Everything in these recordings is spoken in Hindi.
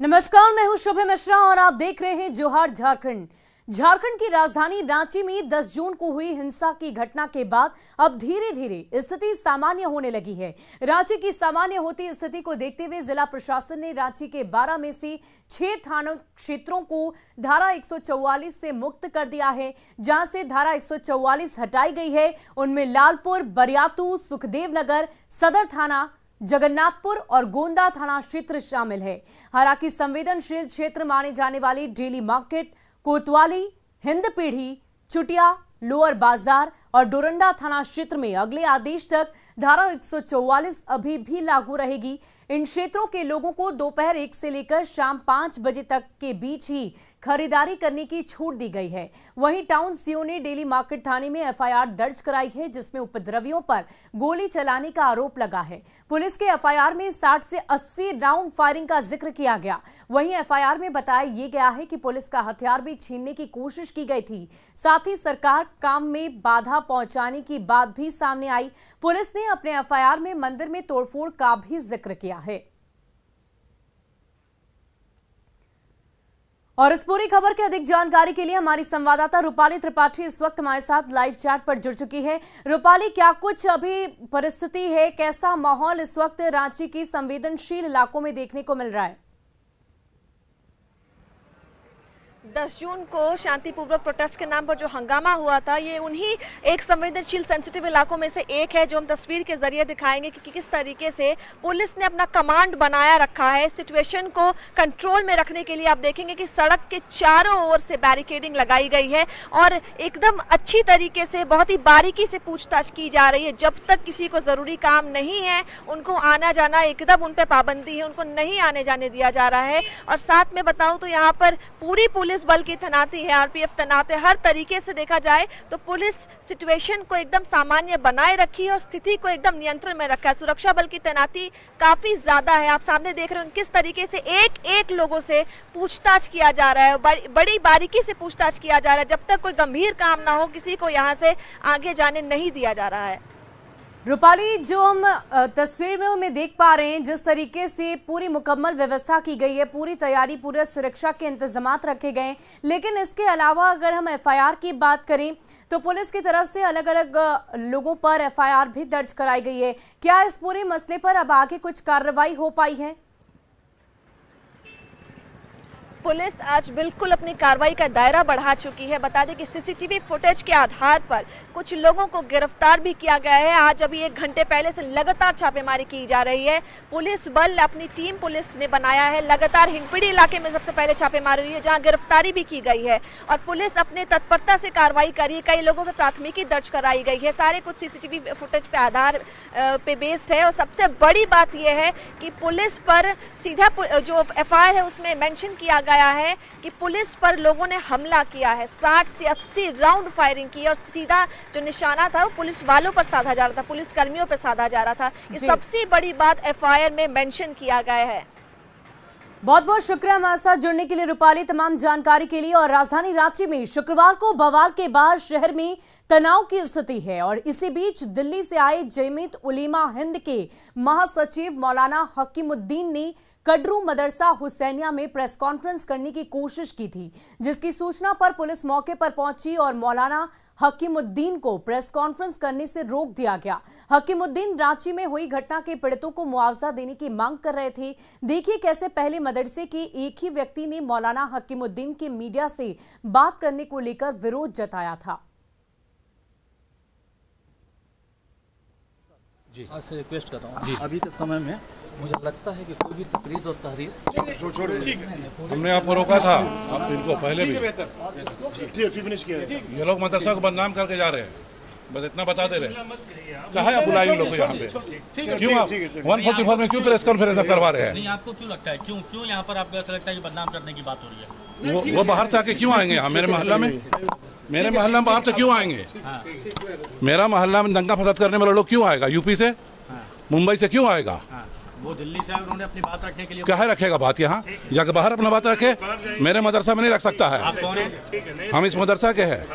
नमस्कार, मैं हूं शुभ मिश्रा और आप देख रहे हैं जोहार झारखंड। झारखंड की राजधानी रांची में 10 जून को हुई हिंसा की घटना के बाद अब धीरे धीरे स्थिति सामान्य होने लगी है। रांची की सामान्य होती स्थिति को देखते हुए जिला प्रशासन ने रांची के 12 में से 6 थाना क्षेत्रों को धारा 144 से मुक्त कर दिया है। जहां से धारा 144 हटाई गई है उनमें लालपुर, बरियातू, सुखदेव नगर, सदर थाना, जगन्नाथपुर और गोंदा थाना क्षेत्र शामिल है। हालांकि संवेदनशील क्षेत्र माने जाने वाली डेली मार्केट, कोतवाली, हिंदपीढ़ी, चुटिया, लोअर बाजार और डोरंडा थाना क्षेत्र में अगले आदेश तक धारा 144 अभी भी लागू रहेगी। इन क्षेत्रों के लोगों को दोपहर 1 से लेकर शाम 5 बजे तक के बीच ही खरीदारी करने की छूट दी गई है। वहीं टाउन सीओ ने डेली मार्केट थाने में एफआईआर दर्ज कराई है, जिसमें उपद्रवियों पर गोली चलाने का आरोप लगा है। पुलिस के एफआईआर में 60 से 80 राउंड फायरिंग का जिक्र किया गया। वहीं एफआईआर में बताया गया है कि पुलिस का हथियार भी छीनने की कोशिश की गई थी। साथ ही सरकार काम में बाधा पहुंचाने की बात भी सामने आई। पुलिस ने अपने एफआईआर में मंदिर में तोड़फोड़ का भी जिक्र किया है। और इस पूरी खबर की अधिक जानकारी के लिए हमारी संवाददाता रूपाली त्रिपाठी इस वक्त हमारे साथ लाइव चैट पर जुड़ चुकी है। रूपाली, क्या कुछ अभी परिस्थिति है, कैसा माहौल इस वक्त रांची की संवेदनशील इलाकों में देखने को मिल रहा है? 10 जून को शांतिपूर्वक प्रोटेस्ट के नाम पर जो हंगामा हुआ था, ये उन्हीं एक संवेदनशील सेंसिटिव इलाकों में से एक है जो हम तस्वीर के जरिए दिखाएंगे कि किस तरीके से पुलिस ने अपना कमांड बनाया रखा है। सिचुएशन को कंट्रोल में रखने के लिए आप देखेंगे कि सड़क के चारों ओर से बैरिकेडिंग लगाई गई है और एकदम अच्छी तरीके से बहुत ही बारीकी से पूछताछ की जा रही है। जब तक किसी को ज़रूरी काम नहीं है उनको आना जाना एकदम उन पर पाबंदी है, उनको नहीं आने जाने दिया जा रहा है। और साथ में बताऊँ तो यहाँ पर पूरी पुलिस बल की तैनाती है, आरपीएफ तैनात है। हर तरीके से देखा जाए तो पुलिस सिचुएशन को एकदम सामान्य बनाए रखी है और स्थिति को एकदम नियंत्रण में रखा है। सुरक्षा बल की तैनाती काफी ज्यादा है। आप सामने देख रहे हो किस तरीके से एक एक लोगों से पूछताछ किया जा रहा है, बड़ी बारीकी से पूछताछ किया जा रहा है। जब तक कोई गंभीर काम ना हो किसी को यहाँ से आगे जाने नहीं दिया जा रहा है। रूपाली, जो हम तस्वीर में हमें देख पा रहे हैं, जिस तरीके से पूरी मुकम्मल व्यवस्था की गई है, पूरी तैयारी, पूरे सुरक्षा के इंतजामात रखे गए हैं। लेकिन इसके अलावा अगर हम एफआईआर की बात करें तो पुलिस की तरफ से अलग अलग लोगों पर एफआईआर भी दर्ज कराई गई है। क्या इस पूरे मसले पर अब आगे कुछ कार्रवाई हो पाई है? पुलिस आज बिल्कुल अपनी कार्रवाई का दायरा बढ़ा चुकी है। बता दें कि सीसीटीवी फुटेज के आधार पर कुछ लोगों को गिरफ्तार भी किया गया है। आज अभी 1 घंटे पहले से लगातार छापेमारी की जा रही है। पुलिस बल, अपनी टीम पुलिस ने बनाया है। लगातार हिंदपीढ़ी इलाके में सबसे पहले छापेमारी हुई है जहां गिरफ्तारी भी की गई है और पुलिस अपने तत्परता से कार्रवाई करी है। कई लोगों पर प्राथमिकी दर्ज कराई गई है। सारे कुछ सीसीटीवी फुटेज पे आधार पे बेस्ड है। और सबसे बड़ी बात यह है कि पुलिस पर सीधा जो एफआईआर है उसमें मेंशन किया गया है कि पुलिस पर लोगों ने हमला किया है। 60 से 80 राउंड फायरिंग की और सीधा जो निशाना था वो पुलिस वालों पर साधा जा रहा था, पुलिस कर्मियों पर साधा जा रहा था। ये सबसे बड़ी बात एफआईआर में मेंशन किया गया है। बहुत बहुत शुक्रिया हमारे साथ जुड़ने के लिए रूपाली, तमाम जानकारी के लिए। और राजधानी रांची में शुक्रवार को बवाल के बाद शहर में तनाव की स्थिति है और इसी बीच दिल्ली से आए जमीयत उलेमा हिंद के महासचिव मौलाना हकीमुद्दीन ने कड्रू मदरसा हुसैनिया में प्रेस कॉन्फ्रेंस करने की कोशिश की थी, जिसकी सूचना पर पुलिस मौके पर पहुंची और मौलाना हकीमुद्दीन को प्रेस कॉन्फ्रेंस करने से रोक दिया गया। हकीमुद्दीन रांची में हुई घटना के पीड़ितों को मुआवजा देने की मांग कर रहे थे। देखिए कैसे पहले मदरसे के एक ही व्यक्ति ने मौलाना हकीमुद्दीन के मीडिया से बात करने को लेकर विरोध जताया था। जी, आज से रिक्वेस्ट कर रहा हूँ, अभी के समय में मुझे लगता है कि कोई भी तकरीर और तहरीर हमने आपको रोका था, आप इनको पहले भी ये लोग मदरसा को बदनाम करके जा रहे हैं, बस इतना बता दे रहे हैं। कहाँ आप बुलाए उन लोग को यहाँ पे? क्यों आप 144 में क्यों प्रेस कॉन्फ्रेंस करवा रहे हैं? नहीं, आपको क्यों लगता है, क्यों यहाँ पर आपको ऐसा लगता है कि बदनाम करने की बात हो रही है? वो बाहर से आके क्यों आएंगे यहाँ मेरे मोहल्ला में? मेरे मोहल्ला में बाहर से क्यों आएंगे? मेरा मोहल्ला में दंगा फसाद करने वाले लोग क्यों आएगा? यूपी से, मुंबई से क्यों आएगा? वो दिल्ली से उन्होंने अपनी बात रखने के लिए क्या है रखेगा बात? यहाँ जाके बाहर अपना बात रखे, मेरे मदरसा में नहीं रख सकता है। आप कौन है? हम इस मदरसा के हैं।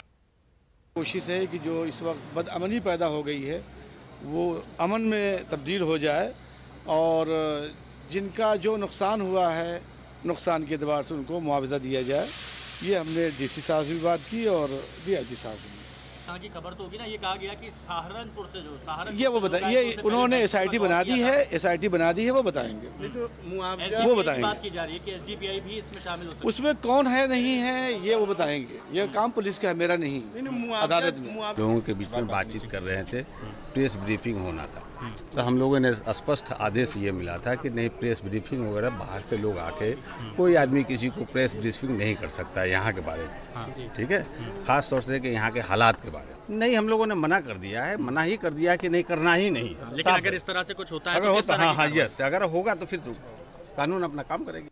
कोशिश है कि जो इस वक्त बदअमनी पैदा हो गई है वो अमन में तब्दील हो जाए और जिनका जो नुकसान हुआ है नुकसान के एतबार से उनको मुआवजा दिया जाए। ये हमने डीसी साहब से भी बात की और डीआईजी साहब से भी। यहाँ की खबर तो होगी ना, ये कहा गया कि सहारनपुर से जो सहारनपुर ये वो बताएं, ये उन्होंने एसआईटी बना दी है, एसआईटी बना दी है, वो बताएंगे। नहीं तो मुआवजा वो बताएंगे। बात की जा रही है कि एसडीपीआई भी इसमें शामिल हो सकता है। उसमें कौन है नहीं है ये वो बताएंगे। ये काम पुलिस का है, मेरा नहीं, अदालत में। लोगों के बीच में बातचीत कर रहे थे, प्रेस ब्रीफिंग होना था, तो हम लोगों ने स्पष्ट आदेश ये मिला था कि नहीं, प्रेस ब्रीफिंग वगैरह बाहर से लोग आके, कोई आदमी किसी को प्रेस ब्रीफिंग नहीं कर सकता है यहाँ के बारे में, ठीक है, खास तौर से कि यहाँ के हालात के बारे में। नहीं, हम लोगों ने मना कर दिया है, मना ही कर दिया कि नहीं, करना ही नहीं। लेकिन अगर इस तरह से कुछ होता है, अगर होता, हाँ, यस, अगर होगा तो फिर कानून अपना काम करेगी।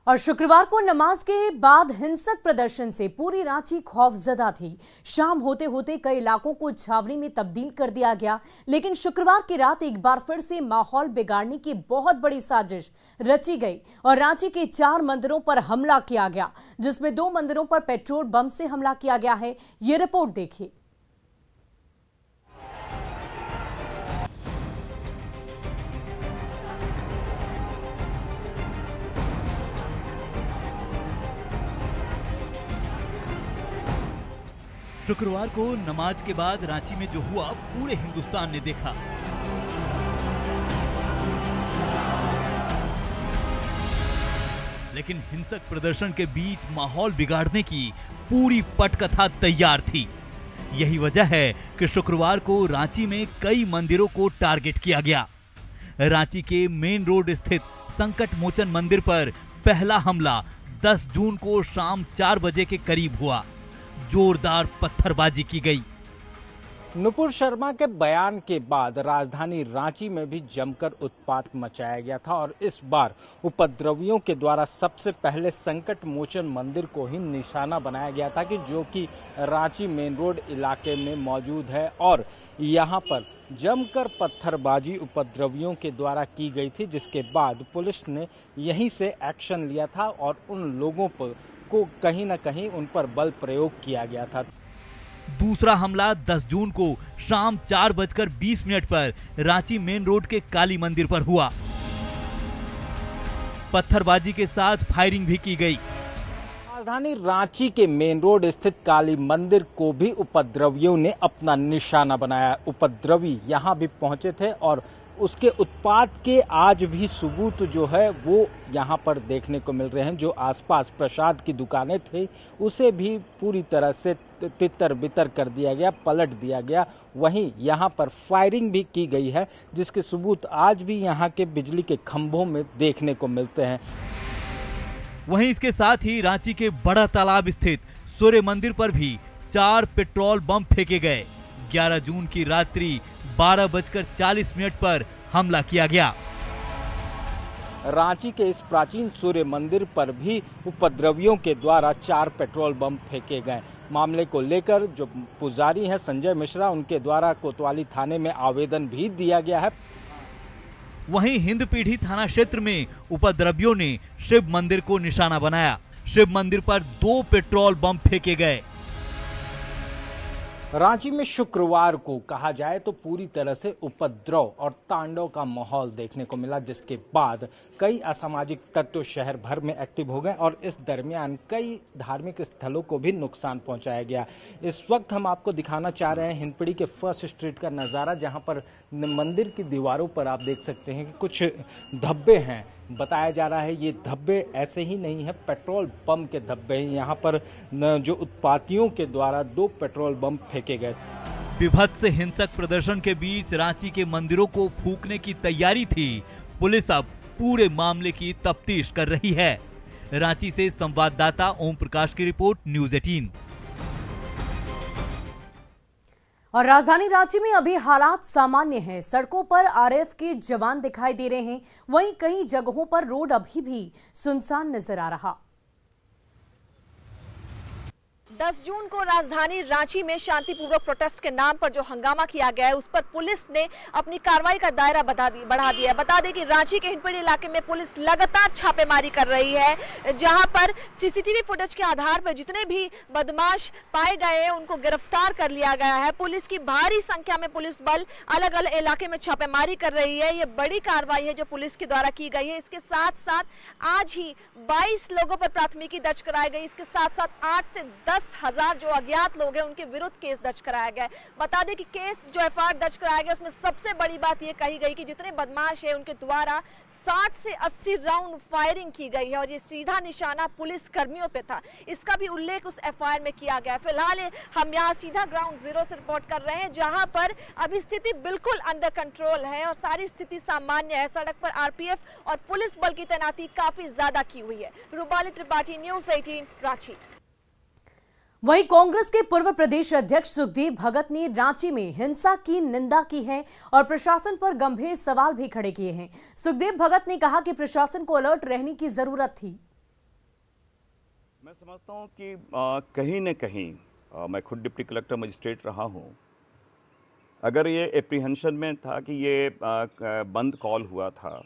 और शुक्रवार को नमाज के बाद हिंसक प्रदर्शन से पूरी रांची खौफजदा थी। शाम होते होते कई इलाकों को छावनी में तब्दील कर दिया गया, लेकिन शुक्रवार की रात एक बार फिर से माहौल बिगाड़ने की बहुत बड़ी साजिश रची गई और रांची के 4 मंदिरों पर हमला किया गया, जिसमें 2 मंदिरों पर पेट्रोल बम से हमला किया गया है। ये रिपोर्ट देखिए। शुक्रवार को नमाज के बाद रांची में जो हुआ पूरे हिंदुस्तान ने देखा। लेकिन हिंसक प्रदर्शन के बीच माहौल बिगाड़ने की पूरी पटकथा तैयार थी। यही वजह है कि शुक्रवार को रांची में कई मंदिरों को टारगेट किया गया। रांची के मेन रोड स्थित संकट मोचन मंदिर पर पहला हमला 10 जून को शाम 4 बजे के करीब हुआ। जोरदार पत्थरबाजी की गई। नुपुर शर्मा के बयान के बाद राजधानी रांची में भी जमकर उत्पात मचाया गया था और इस बार उपद्रवियों के द्वारा सबसे पहले संकट मोचन मंदिर को ही निशाना बनाया गया था, कि जो कि रांची मेन रोड इलाके में मौजूद है और यहां पर जमकर पत्थरबाजी उपद्रवियों के द्वारा की गई थी, जिसके बाद पुलिस ने यहीं से एक्शन लिया था और उन लोगों पर को कहीं न कहीं उन पर बल प्रयोग किया गया था। दूसरा हमला 10 जून को शाम 4:20 पर रांची मेन रोड के काली मंदिर पर हुआ। पत्थरबाजी के साथ फायरिंग भी की गई। राजधानी रांची के मेन रोड स्थित काली मंदिर को भी उपद्रवियों ने अपना निशाना बनाया। उपद्रवी यहां भी पहुंचे थे और उसके उत्पात के आज भी सबूत जो है वो यहाँ पर देखने को मिल रहे हैं। जो आसपास प्रसाद की दुकानें थी उसे भी पूरी तरह से तितर बितर कर दिया गया, पलट दिया गया। वहीं यहाँ पर फायरिंग भी की गई है, जिसके सबूत आज भी यहाँ के बिजली के खंभों में देखने को मिलते हैं। वहीं इसके साथ ही रांची के बड़ा तालाब स्थित सूर्य मंदिर पर भी 4 पेट्रोल बम फेंके गए। 11 जून की रात्रि 12:40 पर हमला किया गया। रांची के इस प्राचीन सूर्य मंदिर पर भी उपद्रवियों के द्वारा 4 पेट्रोल बम फेंके गए। मामले को लेकर जो पुजारी हैं संजय मिश्रा, उनके द्वारा कोतवाली थाने में आवेदन भी दिया गया है। वहीं हिंदपीढ़ी थाना क्षेत्र में उपद्रवियों ने शिव मंदिर को निशाना बनाया। शिव मंदिर पर 2 पेट्रोल बम फेंके गए। रांची में शुक्रवार को कहा जाए तो पूरी तरह से उपद्रव और तांडव का माहौल देखने को मिला, जिसके बाद कई असामाजिक तत्व शहर भर में एक्टिव हो गए और इस दरमियान कई धार्मिक स्थलों को भी नुकसान पहुंचाया गया। इस वक्त हम आपको दिखाना चाह रहे हैं हिंदपीढ़ी के फर्स्ट स्ट्रीट का नज़ारा, जहां पर मंदिर की दीवारों पर आप देख सकते हैं कि कुछ धब्बे हैं। बताया जा रहा है ये धब्बे ऐसे ही नहीं है, पेट्रोल बम के धब्बे हैं। यहाँ पर जो उत्पातियों के द्वारा 2 पेट्रोल बम फेंके गए। विभत्स हिंसक प्रदर्शन के बीच रांची के मंदिरों को फूंकने की तैयारी थी। पुलिस अब पूरे मामले की तफ्तीश कर रही है। रांची से संवाददाता ओम प्रकाश की रिपोर्ट, न्यूज़ 18। और राजधानी रांची में अभी हालात सामान्य हैं। सड़कों पर आरएएफ के जवान दिखाई दे रहे हैं, वहीं कई जगहों पर रोड अभी भी सुनसान नजर आ रहा। 10 जून को राजधानी रांची में शांतिपूर्वक प्रोटेस्ट के नाम पर जो हंगामा किया गया है उस पर पुलिस ने अपनी कार्रवाई का दायरा बढ़ा दिया है। बता दें कि रांची के हिंदपीढ़ी इलाके में पुलिस लगातार छापेमारी कर रही है, जहां पर सीसीटीवी फुटेज के आधार पर जितने भी बदमाश पाए गए हैं उनको गिरफ्तार कर लिया गया है। पुलिस की भारी संख्या में पुलिस बल अलग अलग इलाके में छापेमारी कर रही है। ये बड़ी कार्रवाई है जो पुलिस के द्वारा की गई है। इसके साथ साथ आज ही 22 लोगों पर प्राथमिकी दर्ज कराई गई। इसके साथ साथ 8 से 10,000 जो अज्ञात लोग हैं उनके विरुद्ध केस दर्ज कराया गया है। बता दें कि केस जो एफआईआर दर्ज कराया गया उसमें सबसे बड़ी बात यह कही गई कि जितने बदमाश हैं उनके द्वारा 60 से 80 राउंड फायरिंग की गई है और ये सीधा निशाना पुलिस कर्मियों पे था। इसका भी उल्लेख उस एफआईआर में किया गया है। फिलहाल हम यहाँ सीधा ग्राउंड जीरो से रिपोर्ट कर रहे हैं, जहां पर अभी स्थिति बिल्कुल अंडर कंट्रोल है और सारी स्थिति सामान्य है। सड़क पर आरपीएफ और पुलिस बल की तैनाती काफी ज्यादा की हुई है। रूपाली त्रिपाठी, न्यूज़ 18 रांची। वहीं कांग्रेस के पूर्व प्रदेश अध्यक्ष सुखदेव भगत ने रांची में हिंसा की निंदा की है और प्रशासन पर गंभीर सवाल भी खड़े किए हैं। सुखदेव भगत ने कहा कि प्रशासन को अलर्ट रहने की जरूरत थी। मैं समझता हूं कि कहीं न कहीं मैं खुद डिप्टी कलेक्टर मजिस्ट्रेट रहा हूं, अगर ये एप्रीहेंशन में था कि ये बंद कॉल हुआ था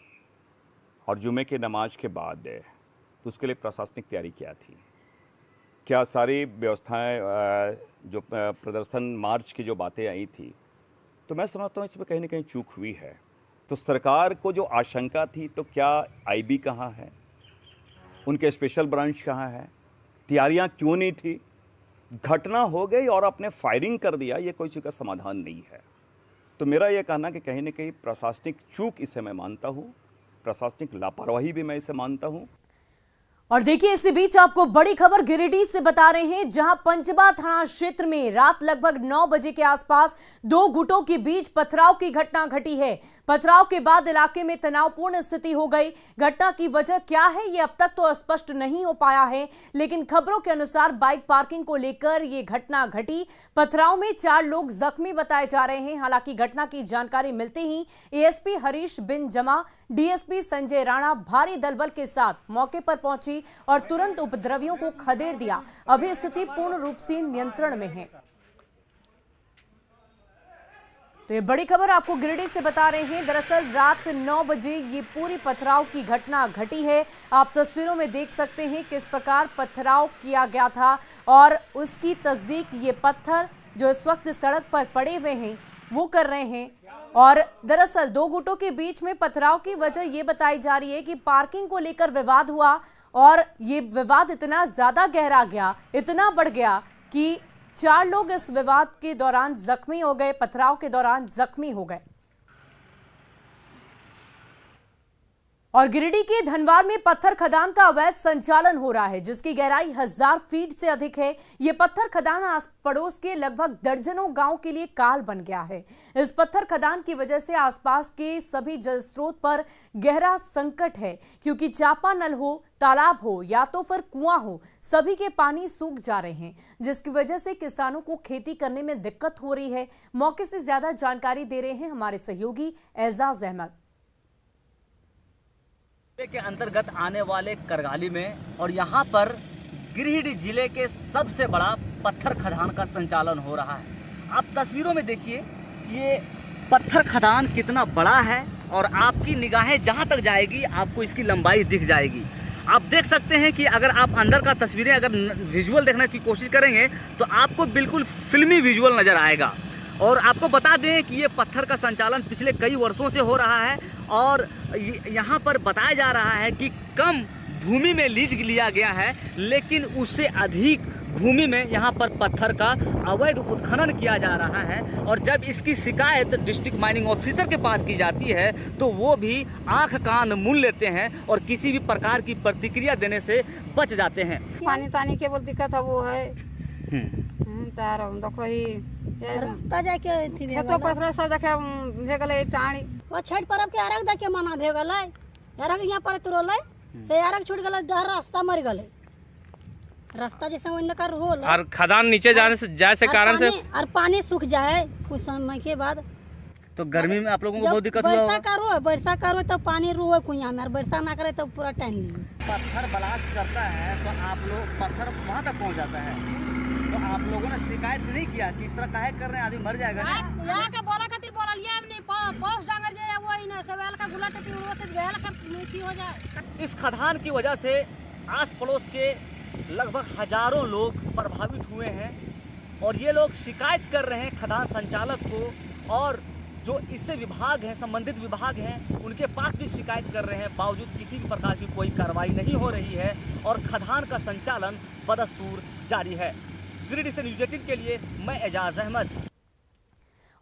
और जुमे के नमाज के बाद तो उसके लिए प्रशासनिक तैयारी क्या थी, क्या सारी व्यवस्थाएं जो प्रदर्शन मार्च की जो बातें आई थी, तो मैं समझता हूँ इसमें कहीं ना कहीं चूक हुई है। तो सरकार को जो आशंका थी, तो क्या आईबी कहाँ है, उनके स्पेशल ब्रांच कहाँ है, तैयारियाँ क्यों नहीं थी, घटना हो गई और आपने फायरिंग कर दिया, ये कोई चीज़ का समाधान नहीं है। तो मेरा ये कहना कि कहीं ना कहीं प्रशासनिक चूक इसे मैं मानता हूँ, प्रशासनिक लापरवाही भी मैं इसे मानता हूँ। और देखिए, इसी बीच आपको बड़ी खबर गिरिडीह से बता रहे हैं, जहां पंचबा थाना क्षेत्र में रात लगभग 9 बजे के आसपास 2 गुटों के बीच पथराव की घटना घटी है। पथराव के बाद इलाके में तनावपूर्ण स्थिति हो गई। घटना की वजह क्या है ये अब तक तो स्पष्ट नहीं हो पाया है, लेकिन खबरों के अनुसार बाइक पार्किंग को लेकर ये घटना घटी। पथराव में 4 लोग जख्मी बताए जा रहे हैं। हालांकि घटना की जानकारी मिलते ही एएसपी हरीश बिन जमा, डीएसपी संजय राणा भारी दलबल के साथ मौके पर पहुंची और तुरंत उपद्रवियों को खदेड़ दिया। अभी स्थिति पूर्ण रूप से नियंत्रण में है। तो ये बड़ी खबर आपको गिरिडीह से बता रहे हैं। दरअसल रात 9 बजे ये पूरी पथराव की घटना घटी है। आप तस्वीरों में देख सकते हैं किस प्रकार पथराव किया गया था और उसकी तस्दीक ये पत्थर जो इस वक्त सड़क पर पड़े हुए हैं वो कर रहे हैं। और दरअसल 2 गुटों के बीच में पथराव की वजह ये बताई जा रही है कि पार्किंग को लेकर विवाद हुआ और ये विवाद इतना ज्यादा गहरा गया, इतना बढ़ गया कि 4 लोग इस विवाद के दौरान जख्मी हो गए, पथराव के दौरान जख्मी हो गए। और गिरिडीह के धनवार में पत्थर खदान का अवैध संचालन हो रहा है, जिसकी गहराई 1000 फीट से अधिक है। ये पत्थर खदान आस पड़ोस के लगभग दर्जनों गांव के लिए काल बन गया है। इस पत्थर खदान की वजह से आसपास के सभी जल स्रोत पर गहरा संकट है, क्योंकि चापा नल हो, तालाब हो या तो फिर कुआं हो, सभी के पानी सूख जा रहे हैं, जिसकी वजह से किसानों को खेती करने में दिक्कत हो रही है। मौके से ज्यादा जानकारी दे रहे हैं हमारे सहयोगी एजाज अहमद। के अंतर्गत आने वाले करगाली में और यहाँ पर गिरिडीह जिले के सबसे बड़ा पत्थर खदान का संचालन हो रहा है। आप तस्वीरों में देखिए ये पत्थर खदान कितना बड़ा है और आपकी निगाहें जहाँ तक जाएगी आपको इसकी लंबाई दिख जाएगी। आप देख सकते हैं कि अगर आप अंदर का तस्वीरें अगर विजुअल देखने की कोशिश करेंगे तो आपको बिल्कुल फिल्मी विजुअल नज़र आएगा। और आपको बता दें कि ये पत्थर का संचालन पिछले कई वर्षों से हो रहा है और यहाँ पर बताया जा रहा है कि कम भूमि में लीज लिया गया है, लेकिन उससे अधिक भूमि में यहाँ पर पत्थर का अवैध उत्खनन किया जा रहा है। और जब इसकी शिकायत डिस्ट्रिक्ट माइनिंग ऑफिसर के पास की जाती है तो वो भी आंख कान मूंद लेते हैं और किसी भी प्रकार की प्रतिक्रिया देने से बच जाते हैं। पानी के बहुत दिक्कत है वो है देखो ही रास्ता जाके खेतो पथरा सब देखे भेगले टाणी वो छठ पर्व के अरग देखे मना भेगले अरग यहाँ पर तुरले से अरग छूट गले रास्ता मर गले रास्ता जैसे वही कर हो और खदान नीचे जाने से जैसे कारण से और पानी सूख जाए कुछ समय के बाद। तो गर्मी में आप लोगों को बहुत दिक्कत हुआ। वर्षा करो तो पानी रुए कुइया में, वर्षा ना करे तो पूरा टाइम नहीं। पत्थर ब्लास्ट करता है तो आप लोग पत्थर वहाँ तक पहुँच जाता है तो आप लोगों ने शिकायत नहीं किया कि इस तरह काहे कर रहे हैं, आदमी मर जाएगा ना? यहाँ के बोला खातिर बोला लिया हमने पोस्ट डांगर जाए वो ही ना सवाल का गुला टटी उड़वत गया का नीति हो जाए। इस खदान की वजह से आस पड़ोस के लगभग हजारों लोग प्रभावित हुए हैं और ये लोग शिकायत कर रहे हैं खदान संचालक को, और जो इससे विभाग हैं, संबंधित विभाग हैं, उनके पास भी शिकायत कर रहे हैं, बावजूद किसी भी प्रकार की कोई कार्रवाई नहीं हो रही है और खदान का संचालन बदस्तूर जारी है। गिरिडीह से न्यूज़ 18 के लिए मैं एजाज अहमद।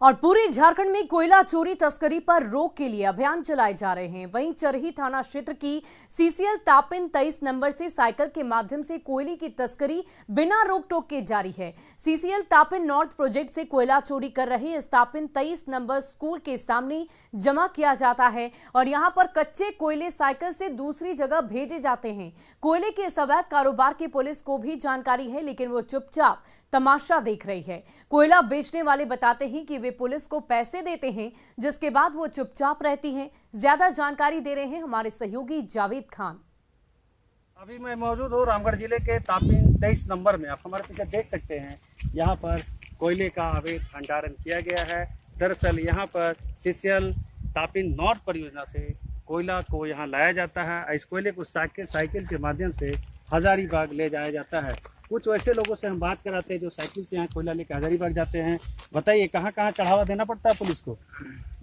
और पूरे झारखंड में कोयला चोरी तस्करी पर रोक के लिए अभियान चलाए जा रहे हैं। वहीं चरही थाना क्षेत्र की सीसीएल तापिन 23 नंबर से साइकिल के माध्यम से कोयले की तस्करी बिना रोक टोक के जारी है। सीसीएल तापिन नॉर्थ प्रोजेक्ट से कोयला चोरी कर रहे इस तापिन 23 नंबर स्कूल के सामने जमा किया जाता है और यहां पर कच्चे कोयले साइकिल से दूसरी जगह भेजे जाते हैं। कोयले के इस अवैध कारोबार की पुलिस को भी जानकारी है, लेकिन वो चुपचाप तमाशा देख रही है। कोयला बेचने वाले बताते हैं कि वे पुलिस को पैसे देते हैं, जिसके बाद वो चुपचाप रहती हैं। ज्यादा जानकारी दे रहे हैं हमारे सहयोगी जावेद खान। अभी मैं मौजूद हूँ रामगढ़ जिले के तापिन 23 नंबर में। आप हमारे पीछे देख सकते हैं, यहाँ पर कोयले का अवैध भंडारण किया गया है। दरअसल यहाँ पर सीसीएल तापिन नॉर्थ परियोजना से कोयला को यहाँ लाया जाता है। इस कोयले को साइकिल के माध्यम से हजारीबाग ले जाया जाता है। कुछ वैसे लोगों से हम बात कराते हैं जो साइकिल से यहाँ कोयला लेकर हजारीबाग जाते हैं। बताइए, कहाँ कहाँ चढ़ावा देना पड़ता है पुलिस को?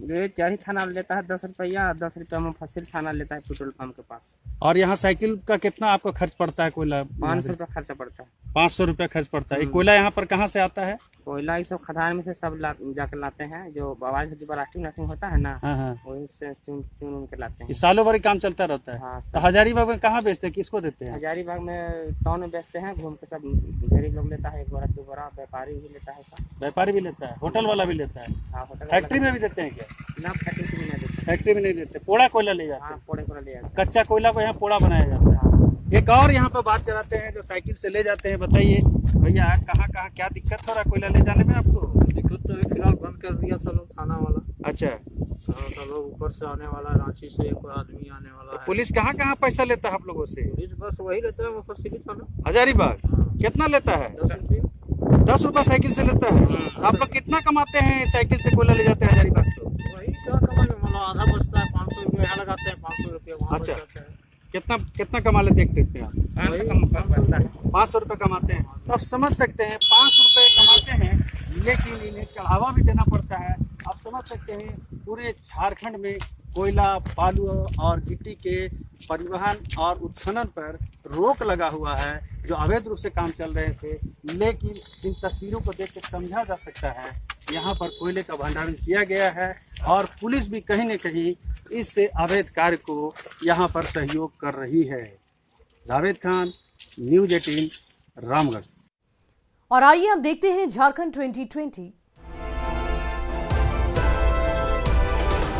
चरही थाना लेता है 10 रुपया, 10 रुपया मुफस्सिल थाना लेता है पेट्रोल पंप के पास। और यहाँ साइकिल का कितना आपको खर्च पड़ता है? कोयला 500 रुपया खर्चा पड़ता है। 500 रुपया खर्च पड़ता है। कोयला यहाँ पर कहाँ से आता है? कोयला ये सब खदान में से सब जाकर लाते हैं, जो आवाज ब्लास्टिंग होता है ना, वही से चुन के लाते हैं। सालों भर काम चलता रहता है। हाँ, तो हजारीबाग में कहाँ बेचते हैं, किसको देते हैं? हजारीबाग में टाउन में बेचते हैं, घूम के सब गरीब लोग लेता है, 1 बोरा 2 बोरा, व्यापारी भी लेता है। सब व्यापारी भी लेता है, होटल वाला भी लेता है। हाँ, होटल फैक्ट्री में भी देते हैं क्या? ना, फैक्ट्री में नहीं देते। फैक्ट्री में नहीं देते, पोड़ा कोयला ले जाते हैं। हाँ, पोड़े कोयला ले जाते हैं। कच्चा कोयला को यहाँ पोड़ा बनाया जाता है। एक और यहाँ पे बात कराते हैं जो साइकिल से ले जाते हैं। बताइए भैया, कहाँ कहाँ क्या दिक्कत हो रहा है कोयला ले जाने में आपको? दिक्कत तो फिलहाल बंद कर दिया था लोग, थाना वाला। अच्छा, तो लोग ऊपर से आने वाला, रांची से कोई आदमी आने वाला है। पुलिस कहाँ कहाँ पैसा लेता है आप लोगों से? पुलिस बस वही लेता है मुफस्सिल थाना हजारीबाग। कितना लेता है? 10 रुपया साइकिल से लेता है। आप लोग कितना कमाते हैं साइकिल से कोयला ले जाते हैं हजारीबाग? तो वही क्या कमाएंगे, मतलब आधा बचता है, 500 रुपया यहाँ लगाते हैं, 500 रुपया वहाँ बच जाता है। कितना कमा लेते हैं एक ट्रिप में आप? 500 रुपये कमाते हैं। तो आप समझ सकते हैं 500 रुपये कमाते हैं, लेकिन इन्हें चढ़ावा भी देना पड़ता है। आप समझ सकते हैं पूरे झारखंड में कोयला, बालू और गिट्टी के परिवहन और उत्खनन पर रोक लगा हुआ है, जो अवैध रूप से काम चल रहे थे। लेकिन इन तस्वीरों को देख के समझा जा सकता है यहाँ पर कोयले का भंडारण किया गया है और पुलिस भी कहीं न कहीं इस अवैध कार्य को यहाँ पर सहयोग कर रही है। जावेद खान, न्यूज़ 18, रामगढ़। और आइए अब देखते हैं झारखंड 2020